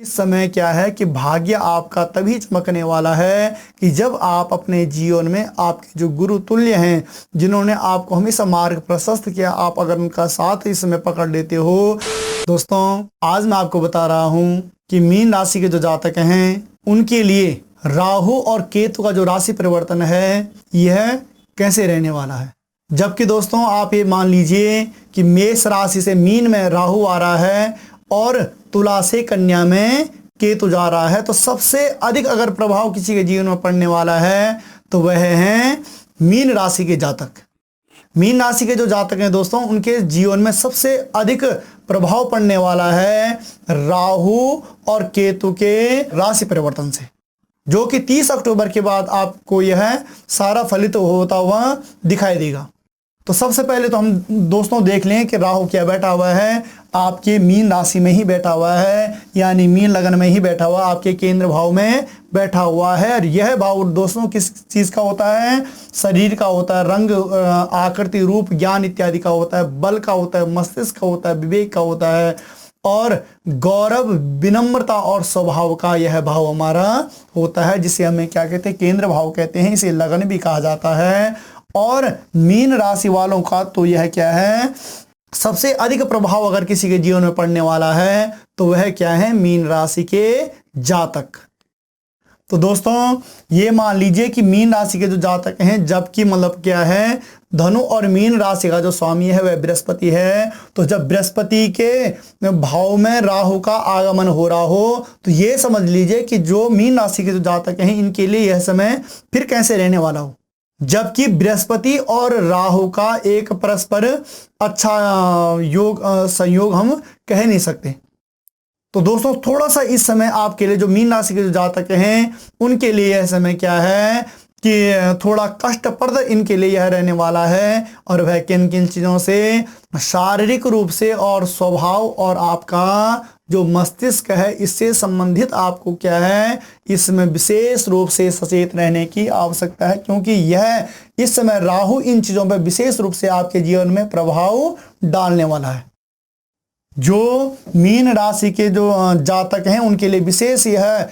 इस समय क्या है कि भाग्य आपका तभी चमकने वाला है कि जब आप अपने जीवन में आपके जो गुरु तुल्य हैं, जिन्होंने आपको हमेशा मार्ग प्रशस्त किया, आप अगर उनका साथ इस समय पकड़ लेते हो। दोस्तों, आज मैं आपको बता रहा हूं कि मीन राशि के जो जातक हैं उनके लिए राहु और केतु का जो राशि परिवर्तन है यह कैसे रहने वाला है। जबकि दोस्तों आप ये मान लीजिए कि मेष राशि से मीन में राहु आ रहा है और तुला से कन्या में केतु जा रहा है, तो सबसे अधिक अगर प्रभाव किसी के जीवन में पड़ने वाला है तो वह हैं मीन राशि के जातक। मीन राशि के जो जातक हैं दोस्तों, उनके जीवन में सबसे अधिक प्रभाव पड़ने वाला है राहु और केतु के राशि परिवर्तन से, जो कि 30 अक्टूबर के बाद आपको यह सारा फलित होता हुआ दिखाई देगा। तो सबसे पहले तो हम दोस्तों देख लें कि राहु क्या बैठा हुआ है, आपके मीन राशि में ही बैठा हुआ है, यानी मीन लगन में ही बैठा हुआ, आपके केंद्र भाव में बैठा हुआ है। और यह भाव दोस्तों किस चीज़ का होता है? शरीर का होता है, रंग, आकृति, रूप, ज्ञान इत्यादि का होता है, बल का होता है, मस्तिष्क का होता है, विवेक का होता है, और गौरव, विनम्रता और स्वभाव का यह भाव हमारा होता है, जिसे हमें क्या कहते हैं? केंद्र भाव कहते हैं। इसे लगन भी कहा जाता है। और मीन राशि वालों का तो यह क्या है? सबसे अधिक प्रभाव अगर किसी के जीवन में पड़ने वाला है तो वह क्या है? मीन राशि के जातक। तो दोस्तों ये मान लीजिए कि मीन राशि के जो जातक हैं, जबकि मतलब क्या है, धनु और मीन राशि का जो स्वामी है वह बृहस्पति है, तो जब बृहस्पति के भाव में राहु का आगमन हो रहा हो तो ये समझ लीजिए कि जो मीन राशि के जो जातक हैं इनके लिए यह समय फिर कैसे रहने वाला हो। जबकि बृहस्पति और राहु का एक परस्पर अच्छा संयोग हम कह नहीं सकते। तो दोस्तों थोड़ा सा इस समय आपके लिए जो मीन राशि के जो जातक हैं उनके लिए यह समय क्या है कि थोड़ा कष्टप्रद इनके लिए यह रहने वाला है। और वह किन किन चीज़ों से? शारीरिक रूप से और स्वभाव और आपका जो मस्तिष्क है इससे संबंधित आपको क्या है, इसमें विशेष रूप से सचेत रहने की आवश्यकता है, क्योंकि यह इस समय राहु इन चीज़ों पर विशेष रूप से आपके जीवन में प्रभाव डालने वाला है। जो मीन राशि के जो जातक हैं उनके लिए विशेष यह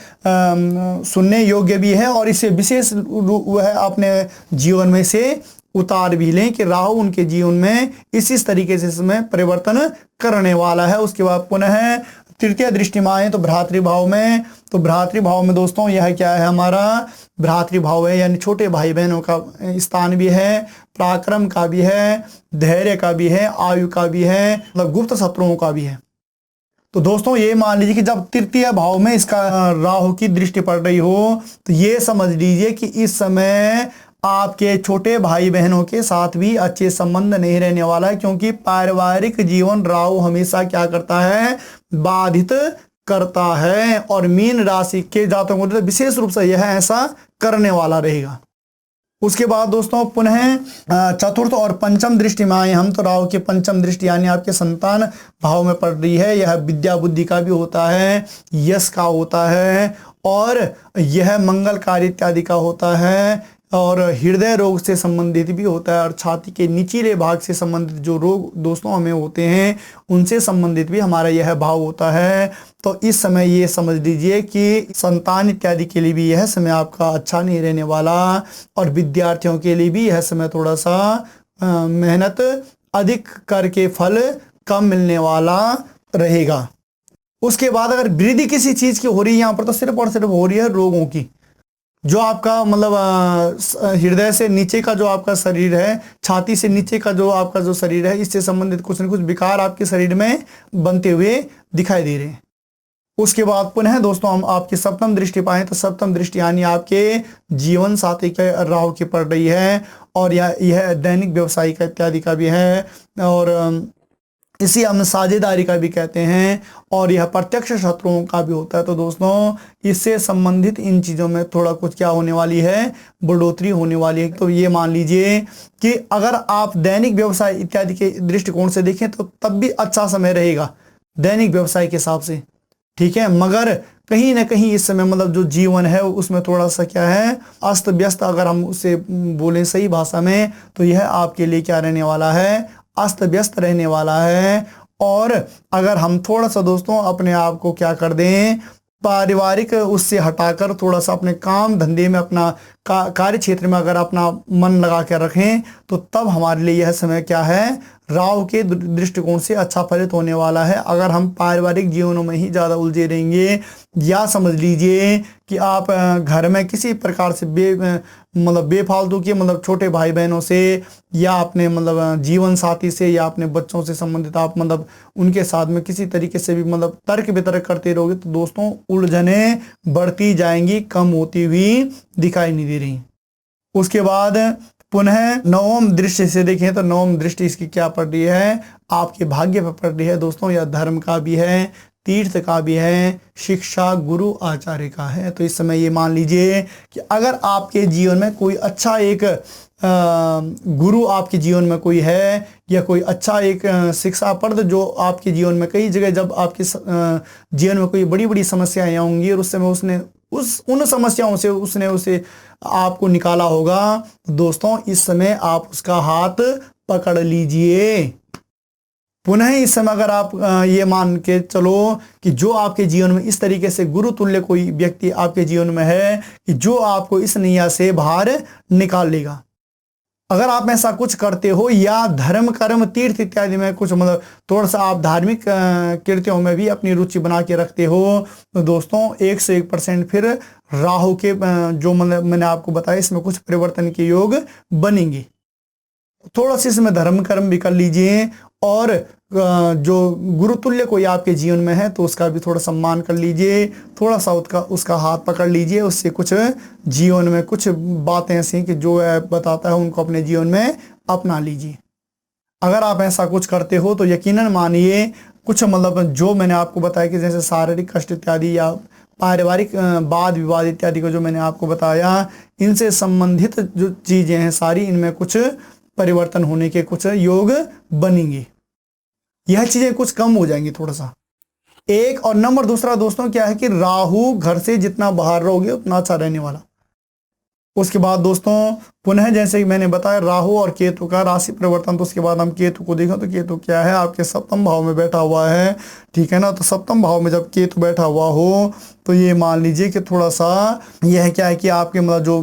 सुनने योग्य भी है, और इसे विशेष वह अपने जीवन में से उतार भी लें कि राहु उनके जीवन में इस तरीके से इसमें परिवर्तन करने वाला है। उसके बाद पुनः तृतीय दृष्टि में आए तो भ्रातृभाव में, तो भ्रातृभाव में दोस्तों यह क्या है? हमारा भ्रातृभाव है, यानी छोटे भाई बहनों का स्थान भी है, पराक्रम का भी है, धैर्य का भी है, आयु का भी है, मतलब गुप्त शत्रुओं का भी है। तो दोस्तों ये मान लीजिए कि जब तृतीय भाव में इसका राहु की दृष्टि पड़ रही हो तो ये समझ लीजिए कि इस समय आपके छोटे भाई बहनों के साथ भी अच्छे संबंध नहीं रहने वाला है, क्योंकि पारिवारिक जीवन राहु हमेशा क्या करता है? बाधित करता है। और मीन राशि के जातकों को विशेष रूप से यह ऐसा करने वाला रहेगा। उसके बाद दोस्तों पुनः चतुर्थ और पंचम दृष्टि में आए हम, तो राहु की पंचम दृष्टि यानी आपके संतान भाव में पड़ रही है। यह विद्या बुद्धि का भी होता है, यश का होता है, और यह मंगल कार्य इत्यादि का होता है, और हृदय रोग से संबंधित भी होता है, और छाती के निचले भाग से संबंधित जो रोग दोस्तों हमें होते हैं उनसे संबंधित भी हमारा यह भाव होता है। तो इस समय ये समझ लीजिए कि संतान इत्यादि के लिए भी यह समय आपका अच्छा नहीं रहने वाला, और विद्यार्थियों के लिए भी यह समय थोड़ा सा मेहनत अधिक करके फल कम मिलने वाला रहेगा। उसके बाद अगर वृद्धि किसी चीज़ की हो रही है यहाँ पर, तो सिर्फ और सिर्फ हो रही है रोगों की। जो आपका मतलब हृदय से नीचे का जो आपका शरीर है, छाती से नीचे का जो आपका जो शरीर है, इससे संबंधित कुछ न कुछ विकार आपके शरीर में बनते हुए दिखाई दे रहे हैं। उसके बाद पुनः दोस्तों हम आपकी सप्तम दृष्टि पाएं, तो सप्तम दृष्टि यानी आपके जीवन साथी के राहु की पड़ रही है, और यह दैनिक व्यवसायिक इत्यादि का भी है, और इसी हम साझेदारी का भी कहते हैं, और यह प्रत्यक्ष शत्रुओं का भी होता है। तो दोस्तों इससे संबंधित इन चीज़ों में थोड़ा कुछ क्या होने वाली है? बढ़ोतरी होने वाली है। तो ये मान लीजिए कि अगर आप दैनिक व्यवसाय इत्यादि के दृष्टिकोण से देखें तो तब भी अच्छा समय रहेगा दैनिक व्यवसाय के हिसाब से, ठीक है। मगर कहीं ना कहीं इस समय मतलब जो जीवन है उसमें थोड़ा सा क्या है? अस्त व्यस्त, अगर हम उसे बोलें सही भाषा में, तो यह आपके लिए क्या रहने वाला है? अस्त व्यस्त रहने वाला है। और अगर हम थोड़ा सा दोस्तों अपने आप को क्या कर दें, पारिवारिक उससे हटाकर थोड़ा सा अपने काम धंधे में अपना कार्य क्षेत्र में अगर अपना मन लगा कर रखें, तो तब हमारे लिए यह समय क्या है, राहु के दृष्टिकोण से अच्छा फलित होने वाला है। अगर हम पारिवारिक जीवनों में ही ज़्यादा उलझे रहेंगे, या समझ लीजिए कि आप घर में किसी प्रकार से बेफालतू के छोटे भाई बहनों से या अपने जीवन साथी से या अपने बच्चों से संबंधित आप उनके साथ में किसी तरीके से भी तर्क वितर्क करते रहोगे, तो दोस्तों उलझने बढ़ती जाएंगी, कम होती हुई दिखाई नहीं दे रही। उसके बाद पुनः नवम दृष्टि से देखें तो नवम दृष्टि इसकी क्या पड़ रही है, आपके भाग्य पर पड़ रही है दोस्तों। यह धर्म का भी है, तीर्थ का भी है, शिक्षा गुरु आचार्य का है। तो इस समय ये मान लीजिए कि अगर आपके जीवन में कोई अच्छा एक गुरु आपके जीवन में कोई है, या कोई अच्छा एक शिक्षाप्रद जो आपके जीवन में, कई जगह जब आपके जीवन में कोई बड़ी बड़ी समस्याएं होंगी और उस समय उसने उन समस्याओं से उसने उसे आपको निकाला होगा, तो दोस्तों इस समय आप उसका हाथ पकड़ लीजिए। पुनः इस समय अगर आप ये मान के चलो कि जो आपके जीवन में इस तरीके से गुरु तुल्य कोई व्यक्ति आपके जीवन में है कि जो आपको इस नैया से बाहर निकाल लेगा, अगर आप ऐसा कुछ करते हो या धर्म कर्म तीर्थ इत्यादि में कुछ थोड़ा सा आप धार्मिक कृत्यों में भी अपनी रुचि बना के रखते हो, तो दोस्तों 101% फिर राहु के जो मैंने आपको बताया इसमें कुछ परिवर्तन के योग बनेंगे। थोड़ा सा इसमें धर्म कर्म भी कर लीजिए, और जो गुरुतुल्य कोई आपके जीवन में है तो उसका भी थोड़ा सम्मान कर लीजिए, थोड़ा सा उसका हाथ पकड़ लीजिए, उससे कुछ जीवन में कुछ बातें ऐसी कि जो है बताता है उनको अपने जीवन में अपना लीजिए। अगर आप ऐसा कुछ करते हो तो यकीनन मानिए कुछ जो मैंने आपको बताया कि जैसे शारीरिक कष्ट इत्यादि या पारिवारिक वाद विवाद इत्यादि को जो मैंने आपको बताया, इनसे संबंधित जो चीज़ें हैं सारी, इनमें कुछ परिवर्तन होने के कुछ योग बनेंगे। यह चीजें कुछ कम हो जाएंगी थोड़ा सा। एक और नंबर दूसरा दोस्तों क्या है कि राहु घर से जितना बाहर रहोगे उतना अच्छा रहने वाला। उसके बाद दोस्तों पुनः जैसे मैंने बताया राहु और केतु का राशि परिवर्तन, तो उसके बाद हम केतु को देखें तो केतु क्या है, आपके सप्तम भाव में बैठा हुआ है, ठीक है ना। तो सप्तम भाव में जब केतु बैठा हुआ हो तो ये मान लीजिए कि थोड़ा सा यह क्या है कि आपके जो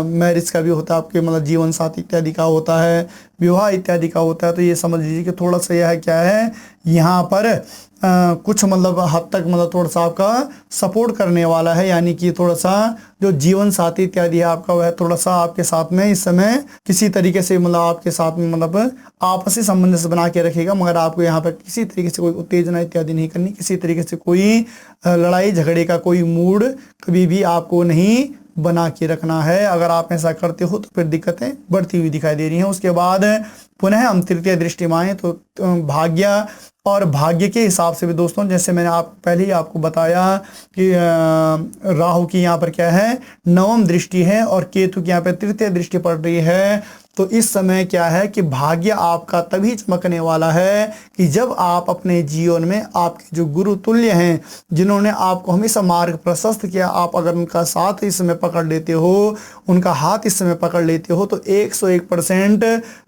मैरिज का भी होता है, आपके जीवन साथी इत्यादि का होता है, विवाह इत्यादि का होता है, तो ये समझ लीजिए कि थोड़ा सा यह क्या है यहाँ पर कुछ हद तक थोड़ा सा आपका सपोर्ट करने वाला है, यानी कि थोड़ा सा जो जीवन साथी इत्यादि है आपका वह थोड़ा सा आपके साथ में इस समय किसी तरीके से आपके साथ में आपसी संबंध से बना के रखेगा, मगर आपको यहाँ पर किसी तरीके से कोई उत्तेजना इत्यादि नहीं करनी, किसी तरीके से कोई लड़ाई झगड़े का कोई मूड कभी भी आपको नहीं बना के रखना है। अगर आप ऐसा करते हो तो फिर दिक्कतें बढ़ती हुई दिखाई दे रही हैं। उसके बाद पुनः हम तृतीय दृष्टि में आए तो भाग्य और भाग्य के हिसाब से भी दोस्तों, जैसे मैंने पहले ही आपको बताया कि राहु की यहाँ पर क्या है, नवम दृष्टि है, और केतु की यहाँ पर तृतीय दृष्टि पड़ रही है। तो इस समय क्या है कि भाग्य आपका तभी चमकने वाला है कि जब आप अपने जीवन में आपके जो गुरु तुल्य हैं, जिन्होंने आपको हमेशा मार्ग प्रशस्त किया, आप अगर उनका साथ इस समय पकड़ लेते हो, उनका हाथ इस समय पकड़ लेते हो, तो 101%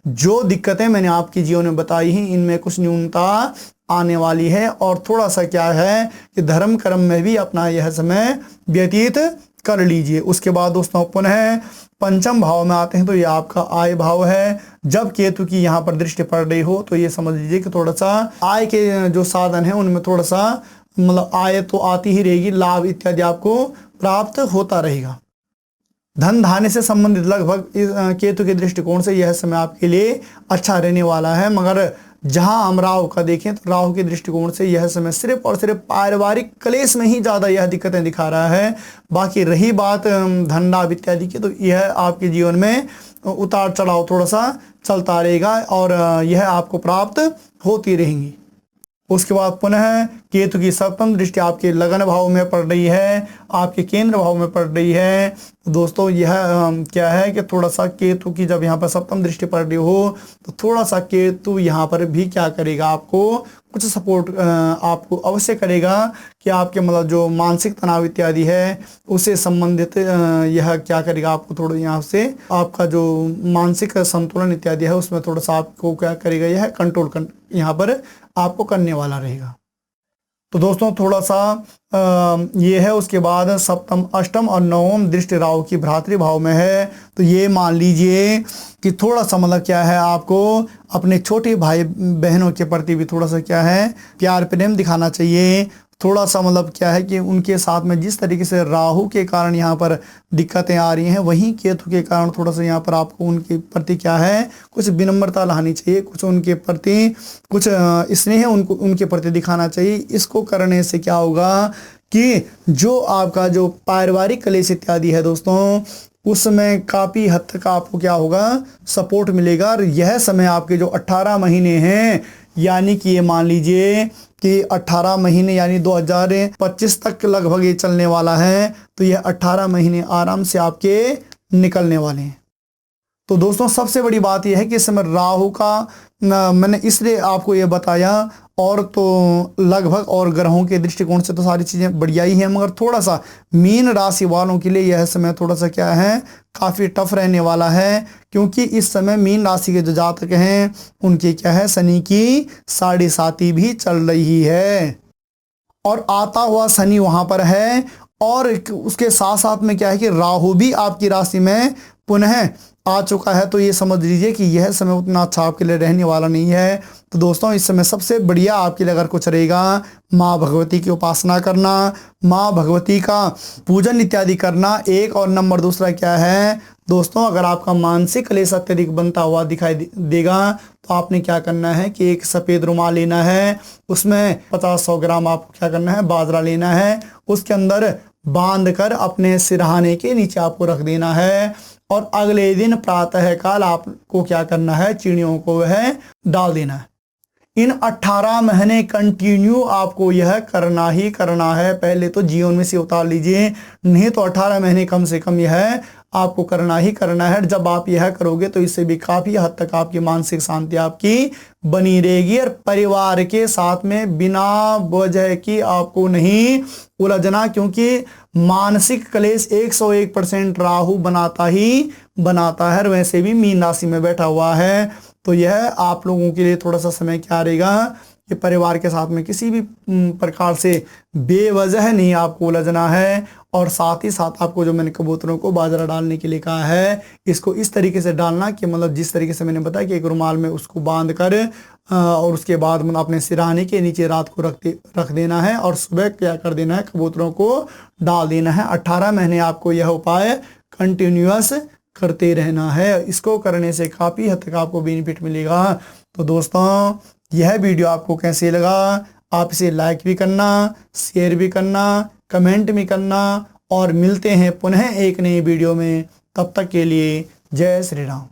जो दिक्कतें मैंने आपके जीवन में बताई हैं इनमें कुछ न्यूनता आने वाली है। और थोड़ा सा क्या है कि धर्म कर्म में भी अपना यह समय व्यतीत कर लीजिए। उसके बाद दोस्तों पुनः पंचम भाव में आते हैं तो ये आपका आय भाव है। जब केतु की यहाँ पर दृष्टि पड़ रही हो तो ये समझ लीजिए कि थोड़ा सा आय के जो साधन है उनमें थोड़ा सा आय तो आती ही रहेगी, लाभ इत्यादि आपको प्राप्त होता रहेगा। धन धान्य से संबंधित लगभग केतु के दृष्टिकोण से यह समय आपके लिए अच्छा रहने वाला है, मगर जहां हम राहु का देखें तो राहु के दृष्टिकोण से यह समय सिर्फ और सिर्फ पारिवारिक क्लेश में ही ज़्यादा यह दिक्कतें दिखा रहा है। बाकी रही बात धन लाभ इत्यादि की, तो यह आपके जीवन में उतार चढ़ाव थोड़ा सा चलता रहेगा और यह आपको प्राप्त होती रहेंगी। उसके बाद पुनः केतु की सप्तम दृष्टि आपके लगन भाव में पड़ रही है, आपके केंद्र भाव में पड़ रही है। तो दोस्तों यह क्या है कि थोड़ा सा केतु की जब यहाँ पर सप्तम दृष्टि पड़ रही हो तो थोड़ा सा केतु यहाँ पर भी क्या करेगा, आपको कुछ सपोर्ट आपको अवश्य करेगा कि आपके मतलब जो मानसिक तनाव इत्यादि है उससे संबंधित यह क्या करेगा, आपको थोड़ा यहाँ से आपका जो मानसिक संतुलन इत्यादि है उसमें थोड़ा सा आपको क्या करेगा, यह कंट्रोल यहाँ पर आपको करने वाला रहेगा। तो दोस्तों थोड़ा सा ये है। उसके बाद सप्तम, अष्टम और नवम दृष्टि राहु की भ्रातृभाव में है, तो ये मान लीजिए कि थोड़ा सा मतलब क्या है, आपको अपने छोटे भाई बहनों के प्रति भी थोड़ा सा क्या है प्यार प्रेम दिखाना चाहिए। थोड़ा सा मतलब क्या है कि उनके साथ में जिस तरीके से राहु के कारण यहाँ पर दिक्कतें आ रही हैं, वहीं केतु के कारण थोड़ा सा यहाँ पर आपको उनके प्रति क्या है कुछ विनम्रता लानी चाहिए, कुछ उनके प्रति कुछ स्नेह उनके प्रति दिखाना चाहिए। इसको करने से क्या होगा कि जो आपका जो पारिवारिक कलेश इत्यादि है दोस्तों, उसमें काफ़ी हद तक आपको क्या होगा सपोर्ट मिलेगा। और यह समय आपके जो 18 महीने हैं, यानी कि ये मान लीजिए कि 18 महीने यानी 2025 तक लगभग ये चलने वाला है, तो यह 18 महीने आराम से आपके निकलने वाले हैं। तो दोस्तों सबसे बड़ी बात यह है कि इस समय राहु का मैंने इसलिए आपको ये बताया, और तो लगभग और ग्रहों के दृष्टिकोण से तो सारी चीज़ें बढ़िया ही हैं, मगर थोड़ा सा मीन राशि वालों के लिए यह समय थोड़ा सा क्या है काफ़ी टफ रहने वाला है, क्योंकि इस समय मीन राशि के जो जातक हैं उनकी क्या है शनि की 7.5 भी चल रही है, और आता हुआ शनि वहाँ पर है, और उसके साथ साथ में क्या है कि राहु भी आपकी राशि में पुनः आ चुका है। तो ये समझ लीजिए कि यह समय उतना अच्छा आपके लिए रहने वाला नहीं है। तो दोस्तों इस समय सबसे बढ़िया आपके लिए अगर कुछ रहेगा, माँ भगवती की उपासना करना, माँ भगवती का पूजन इत्यादि करना एक, और नंबर दूसरा क्या है दोस्तों, अगर आपका मानसिक क्लेश अत्यधिक बनता हुआ दिखाई देगा तो आपने क्या करना है कि एक सफ़ेद रुमाल लेना है, उसमें 50-100 ग्राम आपको क्या करना है बाजरा लेना है, उसके अंदर बांध कर अपने सिरहाने के नीचे आपको रख देना है, और अगले दिन प्रातः काल आपको क्या करना है चिड़ियों को वह डाल देना है। इन 18 महीने कंटिन्यू आपको यह करना ही करना है। पहले तो जीवन में से उतार लीजिए, नहीं तो 18 महीने कम से कम यह आपको करना ही करना है। जब आप यह करोगे तो इससे भी काफ़ी हद तक आपकी मानसिक शांति आपकी बनी रहेगी, और परिवार के साथ में बिना वजह की आपको नहीं उलझना, क्योंकि मानसिक क्लेश 101% राहु बनाता ही बनाता है, और वैसे भी मीन राशि में बैठा हुआ है। तो यह आप लोगों के लिए थोड़ा सा समय क्या रहेगा कि परिवार के साथ में किसी भी प्रकार से बेवजह नहीं आपको उलझना है, और साथ ही साथ आपको जो मैंने कबूतरों को बाजरा डालने के लिए कहा है, इसको इस तरीके से डालना कि मतलब जिस तरीके से मैंने बताया कि एक रुमाल में उसको बांध कर और उसके बाद मतलब अपने सिरहाने के नीचे रात को रख देना है, और सुबह क्या कर देना है कबूतरों को डाल देना है। 18 महीने आपको यह उपाय कंटिन्यूअस करते रहना है। इसको करने से काफ़ी हद तक आपको बेनिफिट मिलेगा। तो दोस्तों यह वीडियो आपको कैसे लगा, आप इसे लाइक भी करना, शेयर भी करना, कमेंट भी करना, और मिलते हैं पुनः एक नई वीडियो में। तब तक के लिए जय श्री राम।